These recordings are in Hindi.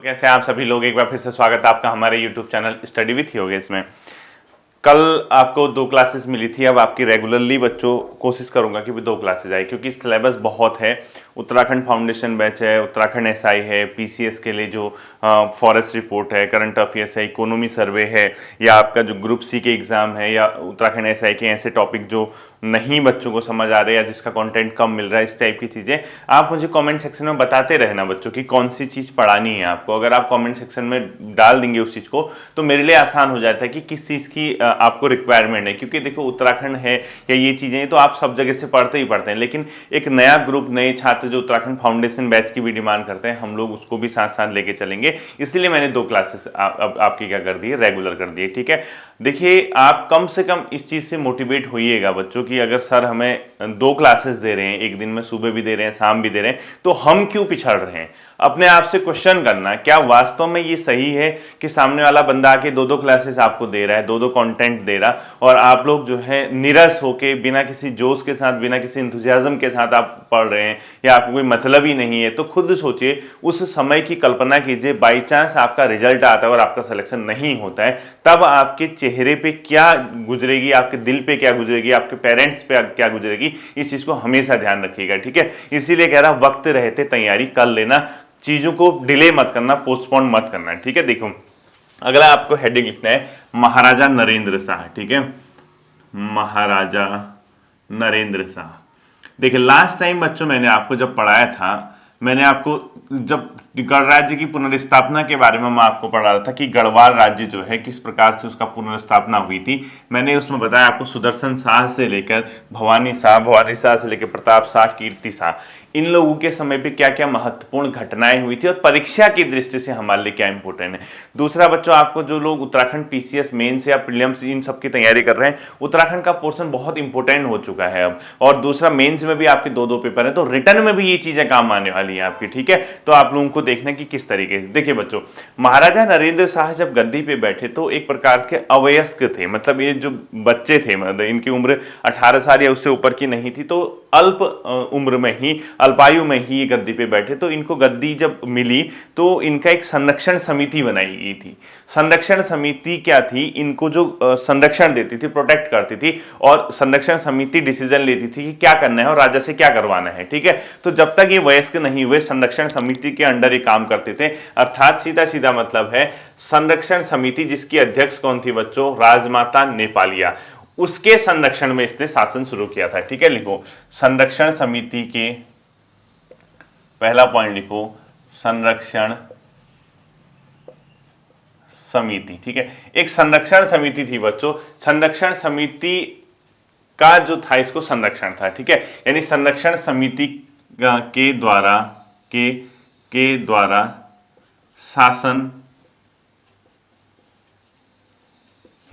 कैसे हैं आप सभी लोग। एक बार फिर से स्वागत है आपका हमारे YouTube channel study with Yogesh में। कल आपको 2 क्लासेस मिली थी, अब आपकी रेगुलरली बच्चों कोशिश करूंगा कि भी 2 क्लासेस आए, क्योंकि सिलेबस बहुत है। उत्तराखंड फाउंडेशन बैच है, उत्तराखंड एसआई है, पीसीएस के लिए जो फॉरेस्ट रिपोर्ट है, करंट अफेयर्स है, इकोनॉमी सर्वे है, या आपका जो ग्रुप सी के एग्जाम है, या उत्तराखंड एसआई के ऐसे टॉपिक जो नहीं बच्चों को समझ आ रहे या जिसका कंटेंट कम मिल रहा है, इस टाइप की चीज़ें आप मुझे कमेंट सेक्शन में बताते रहना बच्चों की कौन सी चीज़ पढ़ानी है आपको। अगर आप कमेंट सेक्शन में डाल देंगे उस चीज़ को तो मेरे लिए आसान हो जाता है कि किस चीज़ की आपको रिक्वायरमेंट है। क्योंकि देखो उत्तराखंड है या ये चीज़ें तो आप सब जगह से पढ़ते ही पढ़ते हैं, लेकिन एक नया ग्रुप, नए छात्र जो उत्तराखंड फाउंडेशन बैच की भी डिमांड करते हैं, हम लोग उसको भी साथ साथ लेके चलेंगे। इसलिए मैंने 2 क्लासेस आपकी क्या कर दी है, रेगुलर कर दी है। ठीक है, देखिए आप कम से कम इस चीज़ से मोटिवेट होइएगा बच्चों की, अगर सर हमें 2 क्लासेस दे रहे हैं, एक दिन में सुबह भी दे रहे हैं, शाम भी दे रहे हैं, तो हम क्यों पिछड़ रहे हैं। अपने आप से क्वेश्चन करना, क्या वास्तव में ये सही है कि सामने वाला बंदा आके 2-2 क्लासेस आपको दे रहा है, 2-2 कंटेंट दे रहा, और आप लोग जो है निरस होके बिना किसी जोश के साथ, बिना किसी इंथुजियाज्म के साथ आप पढ़ रहे हैं, या आपको कोई मतलब ही नहीं है। तो खुद सोचिए, उस समय की कल्पना कीजिए, बाई चांस आपका रिजल्ट आता है और आपका सिलेक्शन नहीं होता है, तब आपके चेहरे पे क्या गुजरेगी, आपके दिल पे क्या गुजरेगी, आपके पेरेंट्स पे क्या गुजरेगी। इस चीज को हमेशा ध्यान रखिएगा। ठीक है, इसीलिए कह रहा वक्त रहते तैयारी कर लेना, चीजों को डिले मत करना, पोस्टपोन मत करना। ठीक है, देखो अगला आपको हेडिंग लिखना है महाराजा नरेंद्र शाह। ठीक है, महाराजा नरेंद्र शाह। देखिए लास्ट टाइम बच्चों मैंने आपको जब पढ़ाया था, मैंने आपको जब गणराज्य की पुनर्स्थापना के बारे में मैं आपको पढ़ा रहा था कि गढ़वाल राज्य जो है किस प्रकार से उसका पुनर्स्थापना हुई थी। मैंने उसमें बताया आपको सुदर्शन शाह से लेकर भवानी शाह से लेकर प्रताप शाह, कीर्ति शाह, इन लोगों के समय पे क्या क्या महत्वपूर्ण घटनाएं हुई थी और परीक्षा की दृष्टि से हमारे लिए क्या इंपॉर्टेंट है। दूसरा बच्चों, आपको जो लोग उत्तराखंड पीसीएस मेंस या प्रीलिम्स इन सब की तैयारी कर रहे हैं, उत्तराखंड का पोर्शन बहुत इंपॉर्टेंट हो चुका है अब, और दूसरा मेंस में भी आपके 2-2 पेपर है, तो रिटर्न में भी ये चीजें काम आने वाली है आपकी। ठीक है, तो आप लोगों को देखना कि किस तरीके से। देखिए बच्चों, महाराजा नरेंद्र शाह जब गद्दी पे बैठे तो एक प्रकार के अवयस्क थे, मतलब ये जो बच्चे थे, मतलब इनकी उम्र 18 साल या उससे ऊपर की नहीं थी, तो अल्प उम्र में ही, अल्पायु में ही ये गद्दी पे बैठे। तो इनको गद्दी जब मिली तो इनका एक संरक्षण समिति बनाई गई थी। संरक्षण समिति क्या थी, इनको जो संरक्षण देती थी, प्रोटेक्ट करती थी, और संरक्षण समिति डिसीजन लेती थी कि क्या करना है और राजा से क्या करवाना है। ठीक है, तो जब तक ये वयस्क नहीं हुए संरक्षण समिति के अंडर ये काम करते थे। अर्थात सीधा सीधा मतलब है, संरक्षण समिति जिसकी अध्यक्ष कौन थी बच्चों, राजमाता नेपालिया, उसके संरक्षण में इसने शासन शुरू किया था। ठीक है, लिखो संरक्षण समिति के, पहला पॉइंट लिखो संरक्षण समिति। ठीक है, एक संरक्षण समिति थी बच्चों, संरक्षण समिति का जो था इसको संरक्षण था। ठीक है, यानी संरक्षण समिति के द्वारा शासन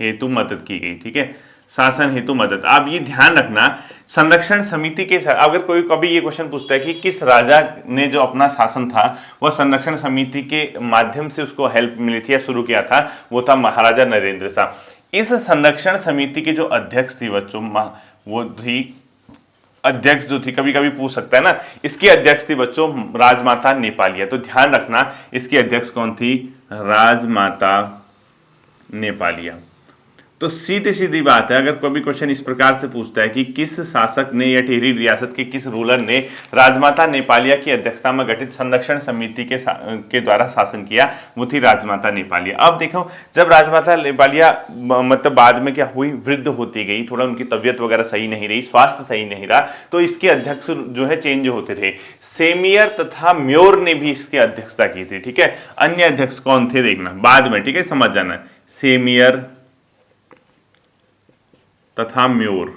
हेतु मदद की गई। ठीक है, शासन हेतु मदद। आप ये ध्यान रखना, संरक्षण समिति के साथ अगर कोई कभी ये क्वेश्चन पूछता है कि किस राजा ने जो अपना शासन था वह संरक्षण समिति के माध्यम से उसको हेल्प मिली थी या शुरू किया था, वो था महाराजा नरेंद्र शाह। इस संरक्षण समिति के जो अध्यक्ष थी बच्चों, वो थी अध्यक्ष जो थी, कभी कभी पूछ सकता है ना, इसकी अध्यक्ष थी बच्चों राजमाता नेपालिया। तो ध्यान रखना इसकी अध्यक्ष कौन थी, राजमाता नेपालिया। तो सीधी सीधी बात है, अगर कोई क्वेश्चन इस प्रकार से पूछता है कि किस शासक ने या टिहरी रियासत के किस रूलर ने राजमाता नेपालिया की अध्यक्षता में गठित संरक्षण समिति के द्वारा शासन किया, वो थी राजमाता नेपालिया। अब देखो, जब राजमाता नेपालिया मतलब बाद में क्या हुई, वृद्ध होती गई, थोड़ा उनकी तबियत वगैरह सही नहीं रही, स्वास्थ्य सही नहीं रहा, तो इसके अध्यक्ष जो है चेंज होते थे। सेमियर तथा म्योर ने भी इसकी अध्यक्षता की थी। ठीक है, अन्य अध्यक्ष कौन थे देखना बाद में। ठीक है, समझ जाना, सेमियर तथा म्योर,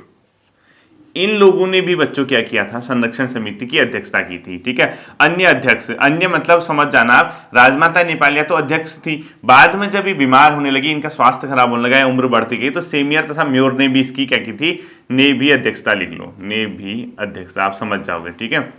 इन लोगों ने भी बच्चों क्या किया था, संरक्षण समिति की अध्यक्षता की थी। ठीक है, अन्य अध्यक्ष, अन्य मतलब समझ जाना आप, राजमाता नेपालिया तो अध्यक्ष थी, बाद में जब ये बीमार होने लगी, इनका स्वास्थ्य खराब होने लगा, उम्र बढ़ती गई, तो सेमियर तथा म्योर ने भी इसकी क्या की थी, ने भी अध्यक्षता, लिख लो, ने भी अध्यक्षता, आप समझ जाओगे। ठीक है,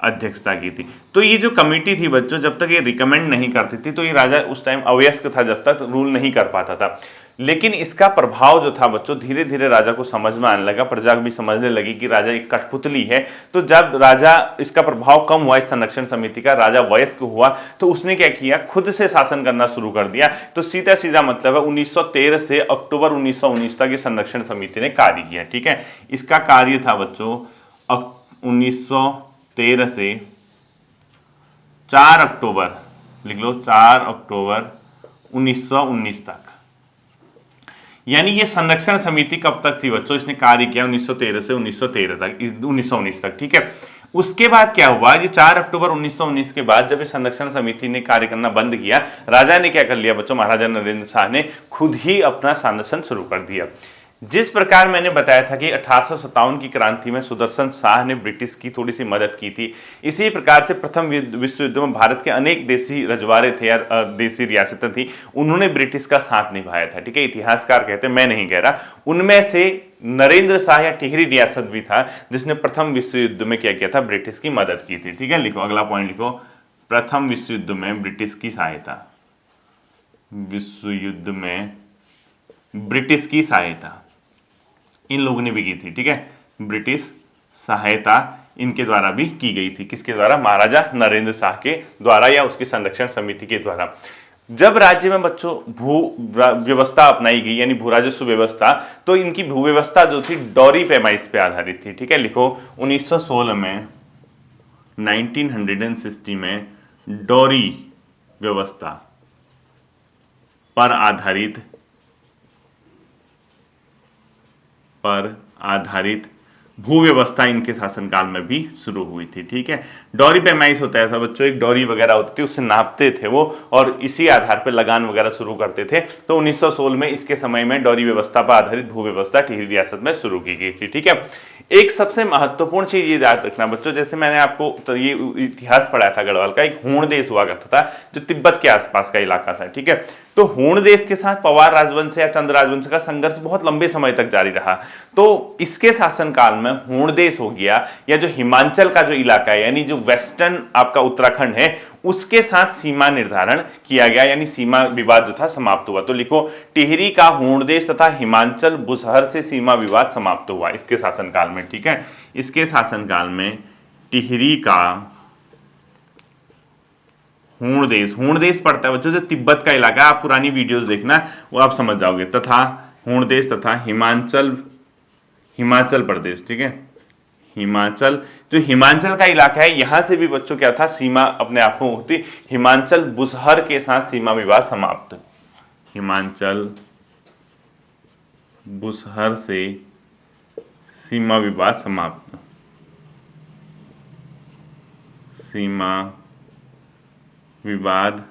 अध्यक्षता की थी। तो ये जो कमेटी थी बच्चों, जब तक ये रिकमेंड नहीं करती थी, तो ये राजा उस टाइम अवयस्क था, जब तक रूल नहीं कर पाता था। लेकिन इसका प्रभाव जो था बच्चों धीरे धीरे राजा को समझ में आने लगा, प्रजा भी समझने लगी कि राजा एक कठपुतली है। तो जब राजा इसका प्रभाव कम हुआ इस संरक्षण समिति का, राजा वयस्क हुआ, तो उसने क्या किया, खुद से शासन करना शुरू कर दिया। तो सीधा सीधा मतलब है 1913 से अक्टूबर 1919 तक ये संरक्षण समिति ने कार्य किया। ठीक है, इसका कार्य था बच्चों 1913 से 4 अक्टूबर, लिख लो 4 अक्टूबर 1919 तक। यानी ये संरक्षण समिति कब तक थी बच्चों, इसने कार्य किया 1913 से 1919 तक। ठीक है, उसके बाद क्या हुआ, ये 4 अक्टूबर 1919 के बाद जब इस संरक्षण समिति ने कार्य करना बंद किया, राजा ने क्या कर लिया बच्चों, महाराजा नरेंद्र शाह ने खुद ही अपना शासन शुरू कर दिया। जिस प्रकार मैंने बताया था कि 1857 की क्रांति में सुदर्शन शाह ने ब्रिटिश की थोड़ी सी मदद की थी, इसी प्रकार से प्रथम विश्व युद्ध में भारत के अनेक देसी रजवाड़े थे या देसी रियासतें थी, उन्होंने ब्रिटिश का साथ निभाया था। ठीक है, इतिहासकार कहते हैं, मैं नहीं कह रहा। उनमें से नरेंद्र शाह या टिहरी रियासत भी था जिसने प्रथम विश्व युद्ध में क्या किया था, ब्रिटिश की मदद की थी। ठीक है, लिखो अगला पॉइंट लिखो, प्रथम विश्व युद्ध में ब्रिटिश की सहायता, विश्व युद्ध में ब्रिटिश की सहायता इन लोगों ने भी की थी। ठीक है, ब्रिटिश सहायता इनके द्वारा भी की गई थी। किसके द्वारा, महाराजा नरेंद्र शाह के द्वारा या उसकी संरक्षण समिति के द्वारा। जब राज्य में बच्चों भू व्यवस्था अपनाई गई यानी भू राजस्व व्यवस्था, तो इनकी भू व्यवस्था जो थी डॉरी पैमाइश पे आधारित थी। ठीक है, लिखो 1916 में 1960 में डॉरी व्यवस्था पर आधारित भू व्यवस्था इनके शासनकाल में भी शुरू हुई थी। ठीक है, डॉरी पैमाइश होता है बच्चों, एक डॉरी वगैरह होती थी, उससे नापते थे वो और इसी आधार पर लगान वगैरह शुरू करते थे। तो 1916 में इसके समय में डॉरी व्यवस्था पर आधारित भू व्यवस्था टिहरी रियासत में शुरू की गई थी। ठीक है, एक सबसे महत्वपूर्ण चीज ये याद रखना बच्चों, जैसे मैंने आपको तो ये इतिहास पढ़ाया था गढ़वाल का, एक हूण देश हुआ करता था जो तिब्बत के आसपास का इलाका था। ठीक है, तो हूण देश के साथ पवार राजवंश या चंद्र राजवंश का संघर्ष बहुत लंबे समय तक जारी रहा। तो इसके शासनकाल में हूण देश हो गया या जो हिमाचल का जो इलाका है यानी जो वेस्टर्न आपका उत्तराखंड है उसके साथ सीमा निर्धारण किया गया, यानी सीमा विवाद जो था समाप्त हुआ। तो लिखो टिहरी का हूण देश तथा हिमाचल बुसहर से सीमा विवाद समाप्त हुआ इसके शासनकाल में। ठीक है, इसके शासनकाल में टिहरी का हूण देश पड़ता है बच्चों जो तिब्बत का इलाका है, आप पुरानी वीडियोस देखना वो आप समझ जाओगे, तथा हूण देश तथा हिमाचल प्रदेश। ठीक है, हिमाचल जो हिमाचल का इलाका है यहां से भी बच्चों क्या था, सीमा अपने आप में होती, हिमाचल बुसहर के साथ सीमा विवाद समाप्त। हिमाचल बुसहर से सीमा विवाद समाप्त, सीमा विवाद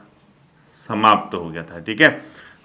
समाप्त हो गया था। ठीक है,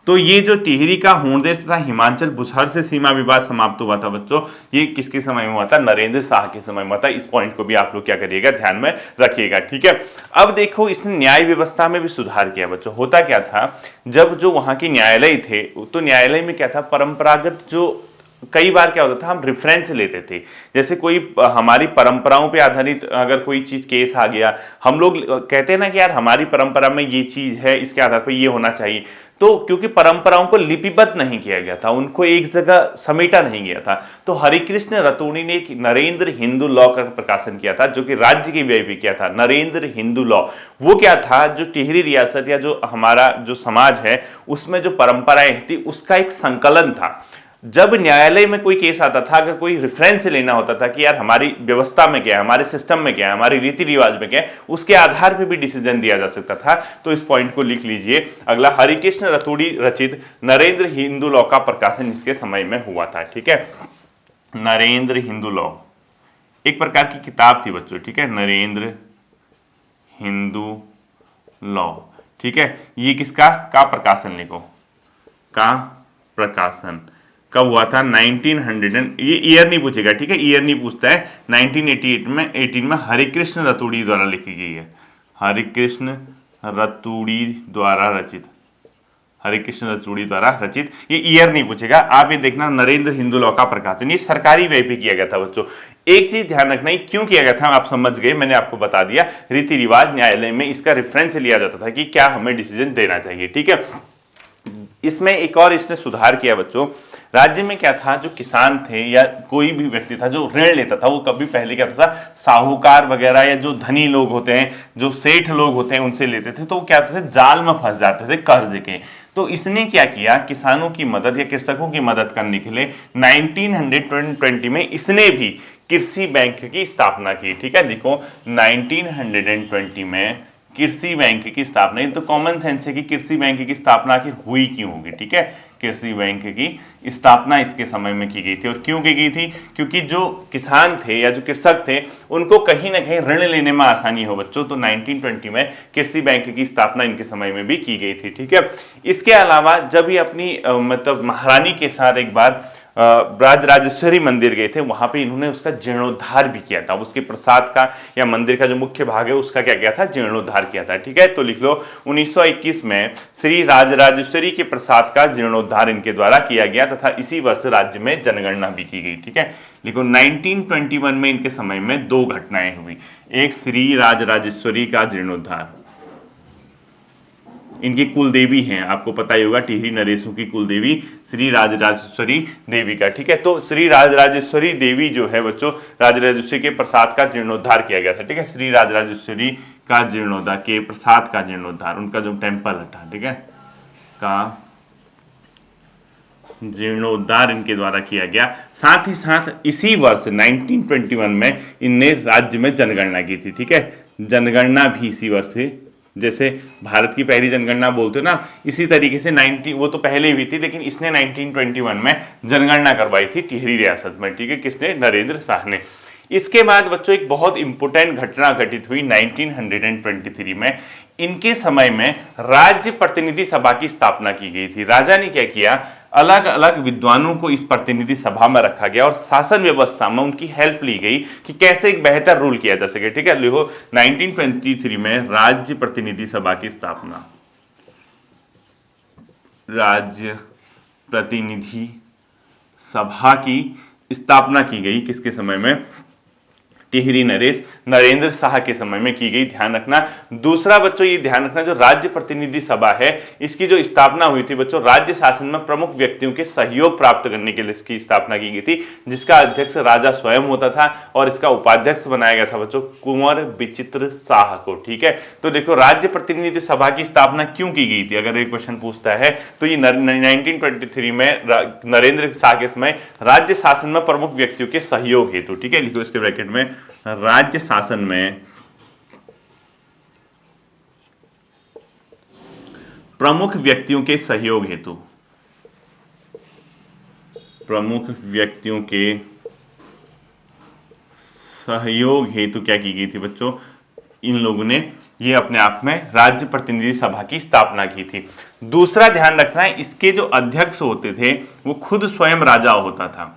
तो ये जो टिहरी का हूण देश तथा हिमाचल बुसहर से सीमा विवाद समाप्त हुआ था बच्चों, ये किसके समय में हुआ था, नरेंद्र शाह के समय में हुआ था। इस पॉइंट को भी आप लोग क्या करिएगा, ध्यान में रखिएगा। ठीक है, अब देखो इसने न्याय व्यवस्था में भी सुधार किया बच्चों। होता क्या था, जब जो वहां के न्यायालय थे तो न्यायालय में क्या था, परंपरागत जो कई बार क्या होता था, हम रेफरेंस लेते थे, जैसे कोई हमारी परंपराओं पे आधारित अगर कोई चीज केस आ गया, हम लोग कहते हैं ना कि यार हमारी परंपरा में ये चीज है, इसके आधार पर ये होना चाहिए। तो क्योंकि परंपराओं को लिपिबद्ध नहीं किया गया था, उनको एक जगह समेटा नहीं गया था, तो हरिकृष्ण रतूड़ी ने एक नरेंद्र हिंदू लॉ का प्रकाशन किया था जो कि राज्य के व्यय पे किया था। नरेंद्र हिंदू लॉ वो क्या था, जो टिहरी रियासत या जो हमारा जो समाज है उसमें जो परंपराएं थी उसका एक संकलन था। जब न्यायालय में कोई केस आता था, अगर कोई रेफरेंस लेना होता था कि यार हमारी व्यवस्था में क्या है, हमारे सिस्टम में क्या है, हमारी रीति रिवाज में क्या है, उसके आधार पर भी डिसीजन दिया जा सकता था। तो इस पॉइंट को लिख लीजिए। अगला, हरिकृष्ण रतूड़ी रचित नरेंद्र हिंदू लॉ का प्रकाशन इसके समय में हुआ था। ठीक है, नरेंद्र हिंदू लॉ एक प्रकार की किताब थी बच्चों। ठीक है, नरेंद्र हिंदू लॉ। ठीक है, ये किसका का प्रकाशन, लिखो का प्रकाशन कब हुआ था, 1900, ये ईयर नहीं पूछेगा। ठीक है, ईयर नहीं पूछता है। 1988 में हरिकृष्ण रतूड़ी द्वारा लिखी गई है, हरिकृष्ण रतूड़ी द्वारा रचित, हरिकृष्ण रतूड़ी द्वारा रचित। ये ईयर नहीं पूछेगा, आप ये देखना नरेंद्र हिंदू लॉ का प्रकाशन, ये सरकारी व्यय पे किया गया था बच्चों। एक चीज ध्यान रखना, ये क्यों किया गया था आप समझ गए, मैंने आपको बता दिया। रीति रिवाज न्यायालय में इसका रेफरेंस लिया जाता था कि क्या हमें डिसीजन देना चाहिए। ठीक है, इसमें एक और इसने सुधार किया बच्चों। राज्य में क्या था, जो किसान थे या कोई भी व्यक्ति था जो ऋण लेता था, वो कभी पहले क्या होता था, साहूकार वगैरह या जो धनी लोग होते हैं, जो सेठ लोग होते हैं, उनसे लेते थे, तो वो क्या होते थे, जाल में फंस जाते थे कर्ज के। तो इसने क्या किया, किसानों की मदद या कृषकों की मदद करने के लिए 1920 में इसने भी कृषि बैंक की स्थापना की। ठीक है, देखो 1920 में कृषि बैंक की स्थापना। तो कॉमन सेंस है कि कृषि बैंक की स्थापना आखिर हुई क्यों होगी। ठीक है, कृषि बैंक की स्थापना इसके समय में की गई थी। और क्यों की गई थी, क्योंकि जो किसान थे या जो कृषक थे, उनको कहीं ना कहीं ऋण लेने में आसानी हो बच्चों। तो 1920 में कृषि बैंक की स्थापना इनके समय में भी की गई थी। ठीक है, इसके अलावा जब ये अपनी मतलब महारानी के साथ एक बार राजराजेश्वरी मंदिर गए थे, वहां पे इन्होंने उसका जीर्णोद्धार भी किया था। उसके प्रसाद का या मंदिर का जो मुख्य भाग है उसका क्या किया था, जीर्णोद्धार किया था। ठीक है, तो लिख लो 1921 में श्री राजराजेश्वरी के प्रसाद का जीर्णोद्धार इनके द्वारा किया गया तथा इसी वर्ष राज्य में जनगणना भी की गई। ठीक है, लिखो 1921 में इनके समय में दो घटनाएं हुई। एक श्री राजराजेश्वरी का जीर्णोद्धार, इनकी कुल देवी हैं, आपको पता ही होगा, टिहरी नरेशों की कुल देवी श्री राजराजेश्वरी देवी का। ठीक है, तो श्री राजराजेश्वरी देवी जो है बच्चों, राजराजेश्वरी के प्रसाद का जीर्णोद्धार किया गया था। ठीक है, श्री राजराजेश्वरी का जीर्णोद्धार, के प्रसाद का जीर्णोद्धार, उनका जो टेम्पल था, ठीक है, का जीर्णोद्धार इनके द्वारा किया गया। साथ ही साथ इसी वर्ष 1921 में इनने राज्य में जनगणना की थी। ठीक है, जनगणना भी इसी वर्ष से, जैसे भारत की पहली जनगणना बोलते हो ना, इसी तरीके से 90, वो तो पहले भी थी लेकिन इसने 1921 में जनगणना करवाई थी टिहरी रियासत में। ठीक है, किसने, नरेंद्र शाह ने। इसके बाद बच्चों एक बहुत इंपॉर्टेंट घटना घटित हुई 1923 में। इनके समय में राज्य प्रतिनिधि सभा की स्थापना की गई थी। राजा ने क्या किया, अलग अलग विद्वानों को इस प्रतिनिधि सभा में रखा गया और शासन व्यवस्था में उनकी हेल्प ली गई कि कैसे एक बेहतर रूल किया जा सके। ठीक है, लिखो 1923 में राज्य प्रतिनिधि सभा की स्थापना, राज्य प्रतिनिधि सभा की स्थापना की गई किसके समय में, टिहरी नरेश नरेंद्र शाह के समय में की गई। ध्यान रखना। दूसरा बच्चों ये ध्यान रखना, जो राज्य प्रतिनिधि सभा है इसकी जो स्थापना हुई थी बच्चों, राज्य शासन में प्रमुख व्यक्तियों के सहयोग प्राप्त करने के लिए इसकी स्थापना की गई थी, जिसका अध्यक्ष राजा स्वयं होता था और इसका उपाध्यक्ष बनाया गया था बच्चों कुंवर विचित्र शाह को। ठीक है, तो देखो राज्य प्रतिनिधि सभा की स्थापना क्यों की गई थी, अगर एक क्वेश्चन पूछता है तो ये 1923 में नरेंद्र शाह के समय राज्य शासन में प्रमुख व्यक्तियों के सहयोग हेतु। ठीक है, लिखो इसके ब्रैकेट में, राज्य शासन में प्रमुख व्यक्तियों के सहयोग हेतु, प्रमुख व्यक्तियों के सहयोग हेतु क्या की गई थी बच्चों, इन लोगों ने ये अपने आप में राज्य प्रतिनिधि सभा की स्थापना की थी। दूसरा ध्यान रखना है, इसके जो अध्यक्ष होते थे वो खुद स्वयं राजा होता था।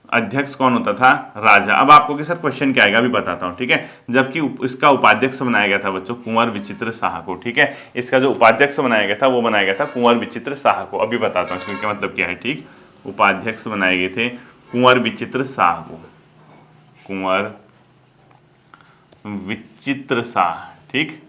अध्यक्ष कौन होता था, राजा। अब आपको के सर क्वेश्चन क्या आएगा अभी बताता हूं। ठीक है, जबकि इसका उपाध्यक्ष बनाया गया था बच्चों कुंवर विचित्र शाह को। ठीक है, इसका जो उपाध्यक्ष बनाया गया था वो बनाया गया था कुंवर विचित्र शाह को। अभी बताता हूँ इसका मतलब क्या है। ठीक, उपाध्यक्ष बनाए गए थे कुंवर विचित्र शाह को, कुंवर विचित्र शाह। ठीक,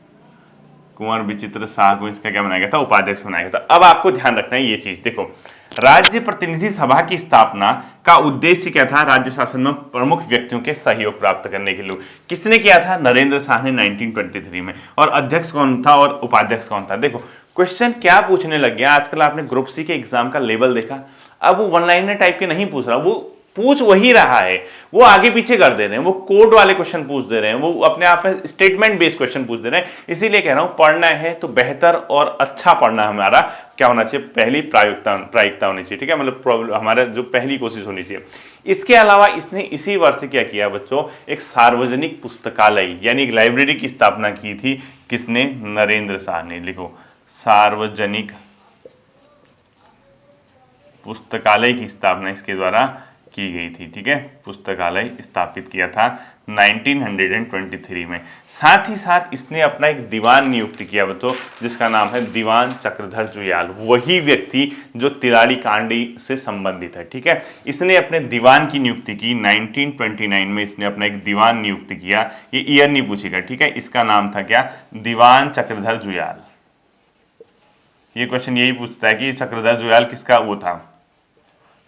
कुंवर विचित्र शाह को इसका क्या बनाया गया था, उपाध्यक्ष बनाया गया था। अब आपको ध्यान रखना है ये चीज, देखो राज्य प्रतिनिधि सभा की स्थापना का उद्देश्य क्या था, राज्य शासन में प्रमुख व्यक्तियों के सहयोग प्राप्त करने के लिए। किसने किया था, नरेंद्र शाह ने 1923 में। और अध्यक्ष कौन था और उपाध्यक्ष कौन था। देखो क्वेश्चन क्या पूछने लग गया, आजकल आपने ग्रुप सी के एग्जाम का लेवल देखा, अब वो वन लाइनर टाइप के नहीं पूछ रहा, वो पूछ वही रहा है, वो आगे पीछे कर दे रहे हैं, वो कोड वाले क्वेश्चन पूछ दे रहे हैं, वो अपने आप में स्टेटमेंट बेस्ड क्वेश्चन पूछ दे रहे हैं। इसीलिए कह रहा हूं पढ़ना है तो बेहतर और अच्छा पढ़ना हमारा क्या होना चाहिए, पहली प्रायिकता होनी चाहिए। ठीक है, मतलब हमारा जो पहली कोशिश होनी चाहिए। इसके अलावा इसने इसी वर्ष क्या किया बच्चों, एक सार्वजनिक पुस्तकालय यानी एक लाइब्रेरी की स्थापना की थी। किसने, नरेंद्र शाह ने। लिखो सार्वजनिक पुस्तकालय की स्थापना इसके द्वारा की गई थी। ठीक है, पुस्तकालय स्थापित किया था 1923 में। साथ ही साथ इसने अपना एक दीवान नियुक्त किया बच्चों, जिसका नाम है दीवान चक्रधर जुयाल, वही व्यक्ति जो तिलारी कांड से संबंधित है। ठीक है, इसने अपने दीवान की नियुक्ति की 1929 में। इसने अपना एक दीवान नियुक्त किया, ये ईयर नहीं पूछेगा। ठीक है, इसका नाम था क्या, दीवान चक्रधर जुयाल। ये क्वेश्चन यही पूछता है कि चक्रधर जुयाल किसका वो था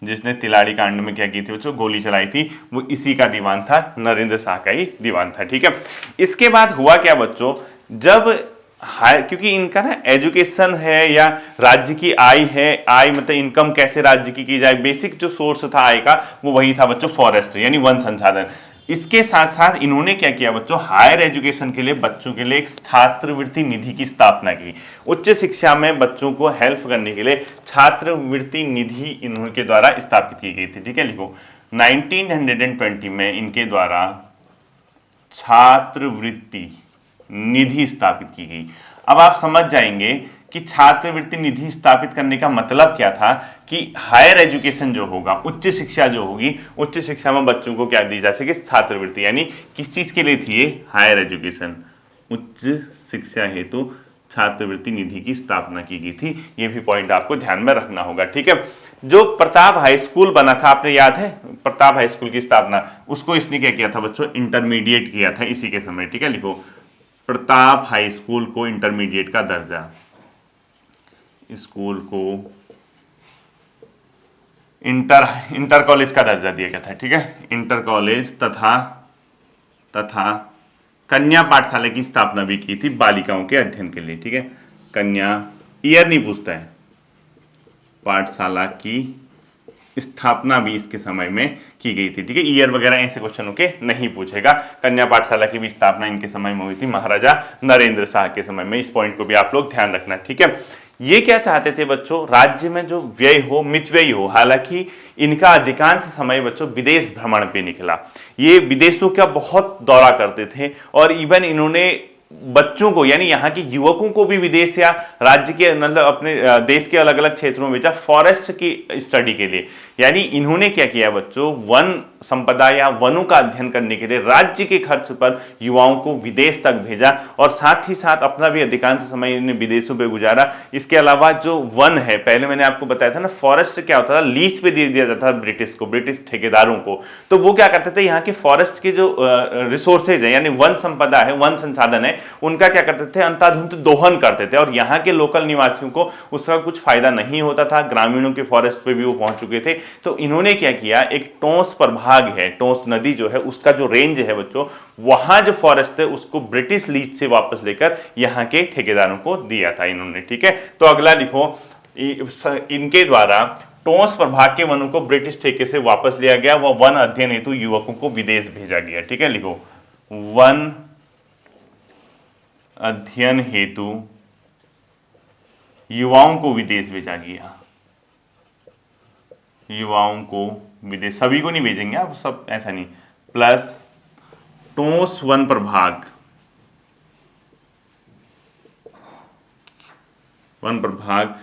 जिसने तिलाड़ी कांड में क्या की थी बच्चों, गोली चलाई थी, वो इसी का दीवान था, नरेंद्र शाह का ही दीवान था। ठीक है, इसके बाद हुआ क्या बच्चों, जब क्योंकि इनका ना एजुकेशन है या राज्य की आय है, आय मतलब इनकम कैसे राज्य की जाए, बेसिक जो सोर्स था आय का वो वही था बच्चों फॉरेस्ट यानी वन संसाधन। इसके साथ साथ इन्होंने क्या किया बच्चों, हायर एजुकेशन के लिए बच्चों के लिए एक छात्रवृत्ति निधि की स्थापना की। उच्च शिक्षा में बच्चों को हेल्प करने के लिए छात्रवृत्ति निधि इनके द्वारा स्थापित की गई थी। ठीक है, लिखो 1920 में इनके द्वारा छात्रवृत्ति निधि स्थापित की गई। अब आप समझ जाएंगे कि छात्रवृत्ति निधि स्थापित करने का मतलब क्या था कि हायर एजुकेशन जो होगा, उच्च शिक्षा जो होगी, उच्च शिक्षा में बच्चों को क्या दी जा सके, छात्रवृत्ति। यानी किस चीज के लिए थी ये, हायर एजुकेशन, उच्च शिक्षा हेतु छात्रवृत्ति निधि की स्थापना की गई थी। ये भी पॉइंट आपको ध्यान में रखना होगा। ठीक है, जो प्रताप हाई स्कूल बना था, आपने याद है प्रताप हाई स्कूल की स्थापना, उसको इसने क्या किया था बच्चों, इंटरमीडिएट किया था इसी के समय। ठीक है, लिखो प्रताप हाई स्कूल को इंटरमीडिएट का दर्जा, स्कूल को इंटर कॉलेज का दर्जा दिया गया था। ठीक है, इंटर कॉलेज तथा कन्या पाठशाला की स्थापना भी की थी बालिकाओं के अध्ययन के लिए। ठीक है, कन्या, ईयर नहीं पूछता है, पाठशाला की स्थापना भी इसके समय में की गई थी। ठीक है, ईयर वगैरह ऐसे क्वेश्चनों के नहीं पूछेगा। कन्या पाठशाला की भी स्थापना इनके समय में हुई थी, महाराजा नरेंद्र शाह के समय में। इस पॉइंट को भी आप लोग ध्यान रखना। ठीक है, ये क्या चाहते थे बच्चों, राज्य में जो व्यय हो मितव्ययी हो। हालांकि इनका अधिकांश समय बच्चों विदेश भ्रमण पे निकला, ये विदेशों का बहुत दौरा करते थे और इवन इन्होंने बच्चों को यानी यहाँ के युवकों को भी विदेश या राज्य के मतलब अपने देश के अलग अलग क्षेत्रों में भेजा फॉरेस्ट की स्टडी के लिए। यानी इन्होंने क्या किया बच्चों, वन संपदा या वनों का अध्ययन करने के लिए राज्य के खर्च पर युवाओं को विदेश तक भेजा और साथ ही साथ अपना भी अधिकांश समय इन्हें विदेशों पे गुजारा। इसके अलावा जो वन है, पहले मैंने आपको बताया था ना, फॉरेस्ट क्या होता था, लीज पे दे दिया जाता था ब्रिटिश को, ब्रिटिश ठेकेदारों को। तो वो क्या करते थे, यहाँ के फॉरेस्ट के जो रिसोर्सेज है यानी वन संपदा है, वन संसाधन है, उनका क्या करते थे, अंधाधुंध दोहन करते थे और यहाँ के लोकल निवासियों को उसका कुछ फायदा नहीं होता था। ग्रामीणों के फॉरेस्ट पे भी वो पहुंच चुके थे। तो इन्होंने क्या किया, एक टोंस प्रभाग है, टोंस नदी जो है उसका जो रेंज है बच्चों, वहां जो फॉरेस्ट है उसको ब्रिटिश लीज से वापस लेकर यहाँ के ठेकेदारों को दिया था इन्होंने। ठीक है, तो अगला लिखो, इनके द्वारा टोंस प्रभाग के वनों को ब्रिटिश ठेके से वापस लिया गया, वह वन अध्ययन हेतु युवकों को विदेश भेजा गया। ठीक है, लिखो वन अध्ययन हेतु युवाओं को विदेश भेजा गया। युवाओं को विदेश, सभी को नहीं भेजेंगे आप, सब ऐसा नहीं, प्लस टोंस वन प्रभाग, वन प्रभाग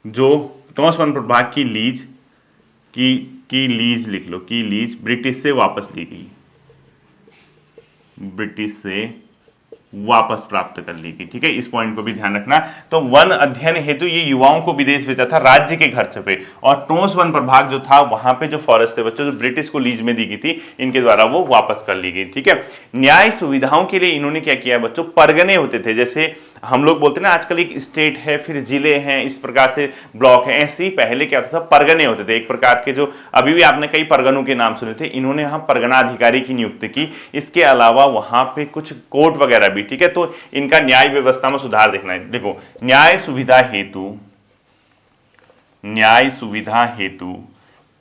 जो टोंस वन प्रभाग की लीज की लीज लिख लो, की लीज ब्रिटिश से वापस ली गई, ब्रिटिश से वापस प्राप्त कर ली गई। ठीक है, इस पॉइंट को भी ध्यान रखना। तो वन अध्ययन हेतु ये युवाओं को विदेश भेजा था राज्य के खर्च पे, और टोंस वन प्रभाग जो था वहां पे जो फॉरेस्ट थे बच्चों, जो ब्रिटिश को लीज में दी गई थी, इनके द्वारा वो वापस कर ली गई। ठीक है, न्याय सुविधाओं के लिए इन्होंने क्या किया बच्चों, परगने होते थे, जैसे हम लोग बोलते हैं ना आजकल एक स्टेट है, फिर जिले हैं, इस प्रकार से ब्लॉक है, ऐसे ही पहले क्या होता था, परगने होते थे एक प्रकार के, जो अभी भी आपने कई परगनों के नाम सुने थे। इन्होंने यहाँ परगना अधिकारी की नियुक्ति की। इसके अलावा वहां पे कुछ कोर्ट वगैरह भी। ठीक है, तो इनका न्याय व्यवस्था में सुधार देखना है। देखो न्याय सुविधा हेतु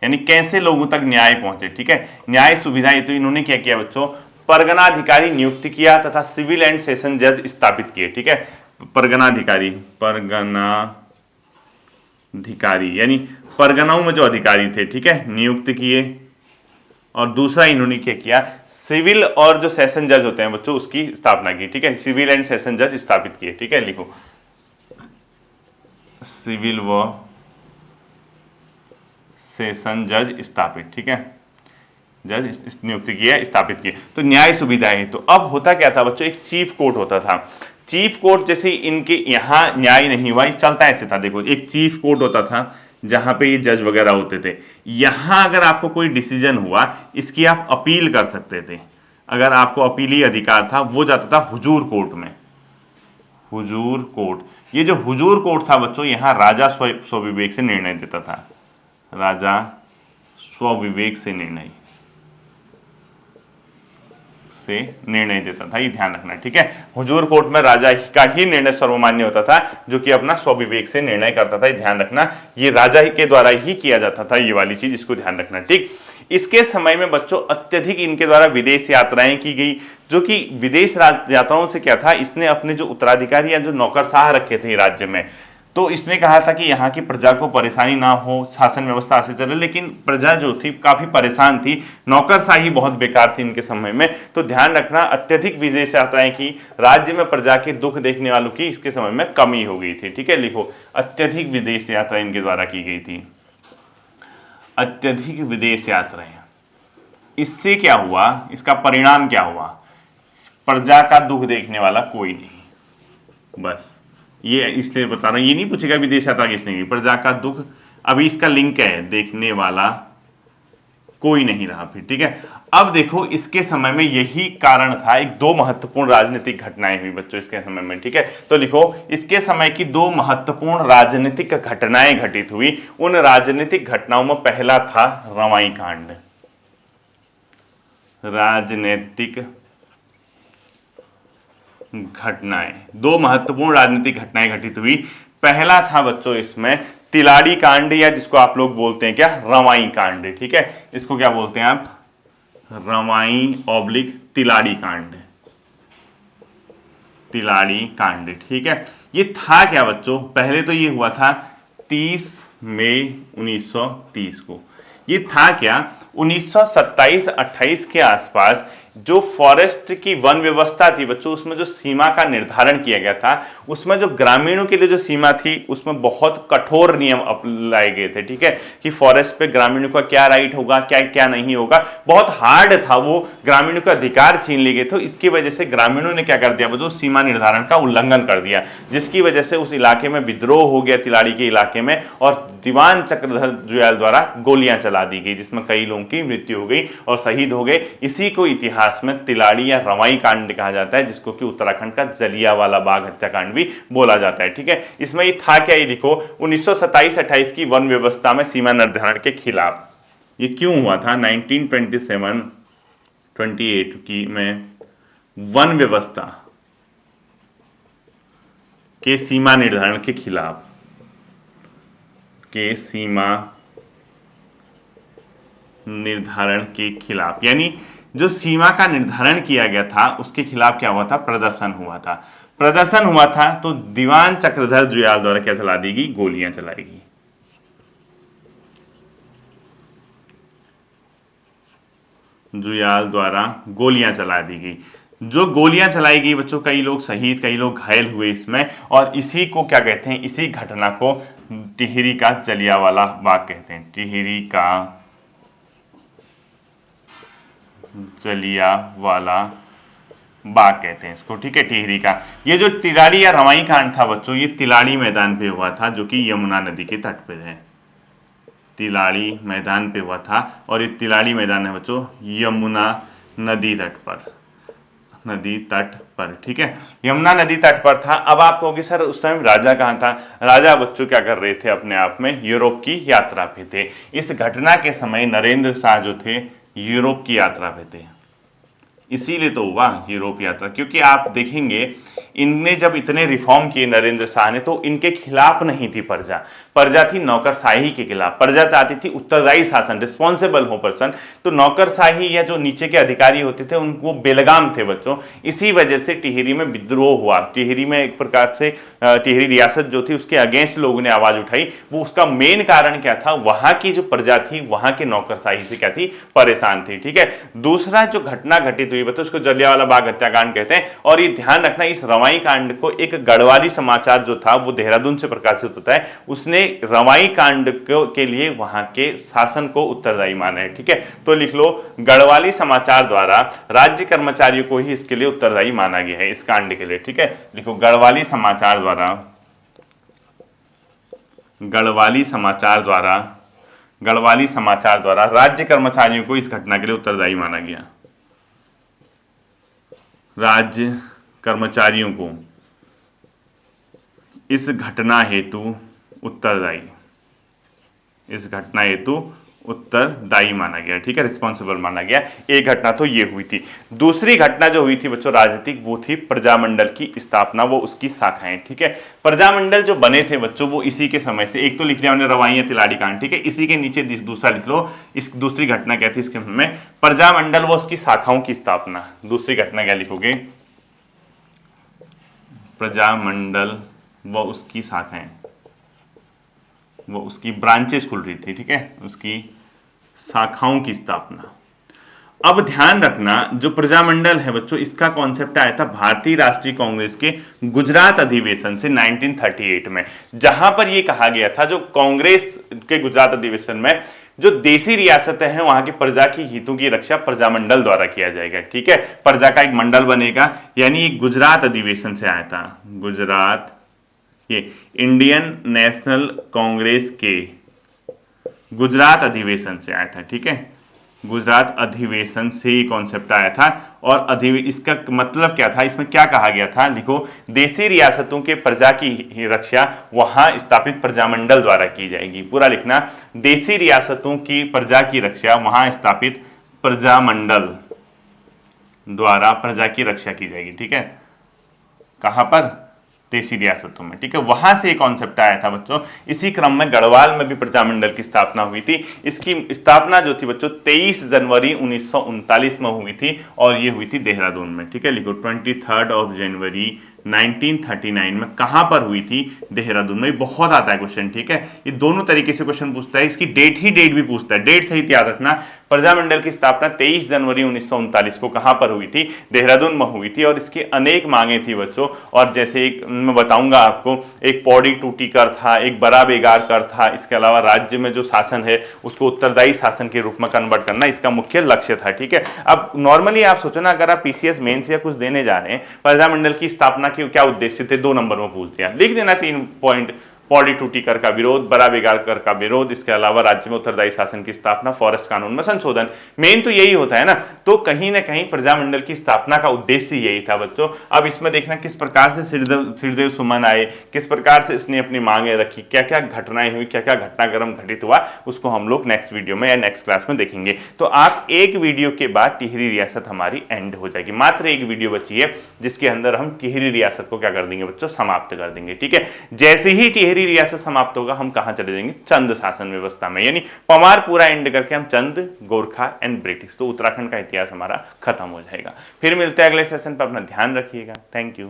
यानी कैसे लोगों तक न्याय पहुंचे। ठीक है, न्याय सुविधा हेतु इन्होंने क्या किया बच्चों, परगनाधिकारी नियुक्त किया तथा सिविल एंड सेशन जज स्थापित किए। ठीक है, परगनाधिकारी यानी परगनाओं में जो अधिकारी थे, ठीक है, नियुक्त किए। और दूसरा इन्होंने क्या किया, सिविल और जो सेशन जज होते हैं बच्चों उसकी स्थापना की। ठीक है, सिविल एंड सेशन जज स्थापित किए। ठीक है, लिखो सिविल व सेशन जज स्थापित। ठीक है, जज नियुक्त किया, स्थापित किए। तो न्याय सुविधा है। तो अब होता क्या था बच्चों, एक चीफ कोर्ट होता था। चीफ कोर्ट जैसे इनके यहाँ न्याय नहीं हुआ, चलता ऐसे था। देखो एक चीफ कोर्ट होता था जहां पे ये जज वगैरह होते थे। यहां अगर आपको कोई डिसीजन हुआ, इसकी आप अपील कर सकते थे। अगर आपको अपीली अधिकार था, वो जाता था हुजूर कोर्ट में, हुजूर कोर्ट। ये जो हुजूर कोर्ट था बच्चों, यहाँ राजा स्वविवेक से निर्णय देता था, राजा स्वविवेक से निर्णय देता था, ये ध्यान रखना, ठीक है। हुजूर कोर्ट में राजा का ही निर्णय सर्वमान्य होता था, जो कि अपना स्वविवेक से निर्णय करता था, ये ध्यान रखना, ये राजा ही के द्वारा ही किया जाता था, ये वाली चीज इसको ध्यान रखना, ठीक। इसके समय में बच्चों अत्यधिक इनके द्वारा विदेश यात्राएं की गई, जो कि विदेश यात्राओं से क्या था, इसने अपने जो उत्तराधिकारी या जो नौकरशाह रखे थे राज्य में, तो इसने कहा था कि यहाँ की प्रजा को परेशानी ना हो, शासन व्यवस्था ऐसे चले, लेकिन प्रजा जो थी काफी परेशान थी, नौकरशाही बहुत बेकार थी इनके समय में। तो ध्यान रखना, अत्यधिक विदेश यात्राएं की, राज्य में प्रजा के दुख देखने वालों की इसके समय में कमी हो गई थी, ठीक है। लिखो, अत्यधिक विदेश यात्राएं इनके द्वारा की गई थी, अत्यधिक विदेश यात्राएं। इससे क्या हुआ, इसका परिणाम क्या हुआ, प्रजा का दुख देखने वाला कोई नहीं, बस ये इसलिए बता रहा हूं, ये नहीं पूछेगा विदेश यात्रा किसने की, प्रजा का दुख, अभी इसका लिंक है, देखने वाला कोई नहीं रहा फिर, ठीक है। अब देखो, इसके समय में यही कारण था, एक दो महत्वपूर्ण राजनीतिक घटनाएं हुई बच्चों इसके समय में, ठीक है। तो लिखो, इसके समय की दो महत्वपूर्ण राजनीतिक घटनाएं घटित हुई। उन राजनीतिक घटनाओं में पहला था रवाई कांड, राजनीतिक घटनाएं, दो महत्वपूर्ण राजनीतिक घटनाएं घटित हुई। पहला था बच्चों इसमें तिलाड़ी कांड, या जिसको आप लोग बोलते हैं क्या, रवाई कांड, ठीक है। इसको क्या बोलते हैं आप, रवाई / तिलाड़ी कांड, तिलाड़ी कांड, ठीक है। ये था क्या बच्चों, पहले तो ये हुआ था 30 मई 1930 को। ये था क्या, 1927-28 के आसपास जो फॉरेस्ट की वन व्यवस्था थी बच्चों, उसमें जो सीमा का निर्धारण किया गया था, उसमें जो ग्रामीणों के लिए जो सीमा थी, उसमें बहुत कठोर नियम लाए गए थे, ठीक है, कि फॉरेस्ट पे ग्रामीणों का क्या राइट होगा, क्या क्या नहीं होगा, बहुत हार्ड था वो, ग्रामीणों का अधिकार छीन लिए गए थे। इसकी वजह से ग्रामीणों ने क्या कर दिया बच्चों, सीमा निर्धारण का उल्लंघन कर दिया, जिसकी वजह से उस इलाके में विद्रोह हो गया, तिलाड़ी के इलाके में, और दीवान चक्रधर जुयाल द्वारा गोलियां चला दी गई, जिसमें कई लोगों की मृत्यु हो गई और शहीद हो गए। इसी को इतिहास में तिलाड़ी या रवाई कांड कहा जाता है, जिसको कि उत्तराखंड का जलियांवाला बाग हत्याकांड भी बोला जाता है, ठीक है। इसमें ये था क्या, ये लिखो, 1927-28 की वन व्यवस्था में सीमा निर्धारण के खिलाफ ये क्यों हुआ था, 1927-28 की में वन व्यवस्था के सीमा निर्धारण के खिलाफ, के सीमा निर्धारण के खिलाफ, यानी जो सीमा का निर्धारण किया गया था उसके खिलाफ क्या हुआ था, प्रदर्शन हुआ था। प्रदर्शन हुआ था तो दीवान चक्रधर जुयाल द्वारा क्या चला दी गई, गोलियां चलाई गई। जुयाल द्वारा गोलियां चला दी गई। जो गोलियां चलाई गई बच्चों, कई लोग शहीद, कई लोग घायल हुए इसमें, और इसी को क्या कहते हैं, इसी घटना को टिहरी का जलियांवाला बाग कहते हैं, टिहरी का जलियांवाला बाग कहते हैं इसको, ठीक है, टिहरी का। ये जो तिलाड़ी या रवाई कांड था बच्चों, ये तिलाड़ी मैदान पे हुआ था, जो कि यमुना नदी के तट पे है, तिलाड़ी मैदान पे हुआ था, और ये तिलाड़ी मैदान है बच्चों यमुना नदी तट पर, नदी तट पर, ठीक है, यमुना नदी तट पर था। अब आप कहोगे सर उस टाइम राजा कहाँ था, राजा बच्चों क्या कर रहे थे, अपने आप में यूरोप की यात्रा पे थे। इस घटना के समय नरेंद्र शाह जो थे यूरोप की यात्रा पे थे, इसीलिए तो हुआ यूरोप यात्रा, क्योंकि आप देखेंगे इनने जब इतने रिफॉर्म किए नरेंद्र शाह ने, तो इनके खिलाफ नहीं थी प्रजा, प्रजा थी नौकरशाही के खिलाफ। प्रजा चाहती थी उत्तरदायी शासन, रिस्पॉन्सिबल हो पर्सन, तो नौकरशाही या जो नीचे के अधिकारी होते थे उनको बेलगाम थे बच्चों। इसी वजह से टिहरी में विद्रोह हुआ, टिहरी में एक प्रकार से टिहरी रियासत जो थी उसके अगेंस्ट लोगों ने आवाज उठाई। वो उसका मेन कारण क्या था, वहां की जो प्रजा थी वहां के नौकरशाही से क्या थी, परेशान थी, ठीक है। दूसरा जो घटना घटित हुई बच्चों, उसको जलियांवाला बाग हत्याकांड कहते हैं। और ये ध्यान रखना, इस रवाई कांड को एक गढ़वाली समाचार जो था वो देहरादून से प्रकाशित होता है, उसने रवाई कांड के लिए वहां के शासन को उत्तरदायी माना है, ठीक है। तो लिख लो, गढ़वाली समाचार द्वारा राज्य कर्मचारियों को ही इसके लिए उत्तरदायी माना गया है, इस कांड के लिए, ठीक है। लिखो, गढ़वाली समाचार द्वारा, गढ़वाली समाचार द्वारा, गढ़वाली समाचार द्वारा राज्य कर्मचारियों को इस घटना के लिए उत्तरदायी माना गया, राज्य कर्मचारियों को इस घटना हेतु उत्तरदायी, इस घटना हेतु उत्तरदायी माना गया, ठीक है, रिस्पॉन्सिबल माना गया। एक घटना तो ये हुई थी। दूसरी घटना जो हुई थी बच्चों राजनीतिक, वो थी प्रजामंडल की स्थापना, वो उसकी शाखाएं, ठीक है। प्रजामंडल जो बने थे बच्चों वो इसी के समय से, एक तो लिख लिया हमने रवाइयां तिलाड़ी कांड, ठीक है, इसी के नीचे दूसरा लिख लो, इस दूसरी घटना क्या थी इसके में, प्रजामंडल व उसकी शाखाओं की स्थापना। दूसरी घटना क्या लिखोगे, प्रजामंडल व उसकी शाखाएं, वो उसकी ब्रांचेस खुल रही थी, ठीक है, उसकी शाखाओं की स्थापना। अब ध्यान रखना जो प्रजामंडल है बच्चों, इसका कॉन्सेप्ट आया था भारतीय राष्ट्रीय कांग्रेस के गुजरात अधिवेशन से 1938 में, जहां पर यह कहा गया था जो कांग्रेस के गुजरात अधिवेशन में जो देशी रियासतें हैं वहां की प्रजा की हितों की रक्षा प्रजामंडल द्वारा किया जाएगा, ठीक है, प्रजा का एक मंडल बनेगा, यानी गुजरात अधिवेशन से आया था। गुजरात, ये इंडियन नेशनल कांग्रेस के गुजरात अधिवेशन से आया था, ठीक है, गुजरात अधिवेशन से ये कॉन्सेप्ट आया था। और इसका मतलब क्या था, इसमें क्या कहा गया था, लिखो, देशी रियासतों के प्रजा की रक्षा वहां स्थापित प्रजामंडल द्वारा की जाएगी। पूरा लिखना, देशी रियासतों की प्रजा की रक्षा वहां स्थापित प्रजामंडल द्वारा प्रजा की रक्षा की जाएगी, ठीक है, कहां पर, देशी रियासतों में, ठीक है, वहां से कॉन्सेप्ट आया था बच्चों। इसी क्रम में गढ़वाल में भी प्रजामंडल की स्थापना हुई थी। इसकी स्थापना जो थी बच्चों 23 जनवरी 1939 में हुई थी और ये हुई थी देहरादून में, ठीक है, लिखो 23 जनवरी 1939 में। कहां पर हुई थी, देहरादून में। बहुत आता है क्वेश्चन, ठीक है, ये दोनों तरीके से क्वेश्चन पूछता है, इसकी डेट भी पूछता है, डेट सहित याद रखना। प्रजामंडल की स्थापना 23 जनवरी 1939 को कहां पर हुई थी, देहरादून में हुई थी। और इसकी अनेक मांगे थी बच्चों, और जैसे एक मैं बताऊंगा आपको, एक पौड़ी टूटी कर था, एक बड़ा बेगार कर था, इसके अलावा राज्य में जो शासन है उसको उत्तरदायी शासन के रूप में कन्वर्ट करना इसका मुख्य लक्ष्य था, ठीक है। अब नॉर्मली आप सोचो ना, अगर आप पीसीएस मेंस या कुछ देने जा रहे हैं, प्रजामंडल की स्थापना के क्या उद्देश्य थे, 2 नंबर में पूछ दिया, लिख देना 3 पॉइंट, पौड़ी टूटी कर का विरोध, बड़ा बेगार कर का विरोध, इसके अलावा राज्य में उत्तरदायी शासन की स्थापना, फॉरेस्ट कानून में संशोधन। मेन तो यही होता है ना, तो कहीं ना कहीं प्रजामंडल की स्थापना का उद्देश्य यही था बच्चों। अब इसमें देखना किस प्रकार से श्रीदेव सुमन आए, किस प्रकार से इसने अपनी मांगे रखी, क्या क्या घटनाएं हुई, क्या क्या घटनाक्रम घटित हुआ, उसको हम लोग नेक्स्ट वीडियो में या नेक्स्ट क्लास में देखेंगे। तो आप एक वीडियो के बाद टिहरी रियासत हमारी एंड हो जाएगी, मात्र एक वीडियो बची है जिसके अंदर हम टिहरी रियासत को क्या कर देंगे बच्चों, समाप्त कर देंगे, ठीक है। जैसे ही टिहरी रियासत समाप्त होगा हम कहां चले जाएंगे, चंद शासन व्यवस्था में, यानी पवार पूरा एंड करके हम चंद, गोरखा एंड ब्रिटिश, तो उत्तराखंड का इतिहास हमारा खत्म हो जाएगा। फिर मिलते हैं अगले सेशन पर, अपना ध्यान रखिएगा, थैंक यू।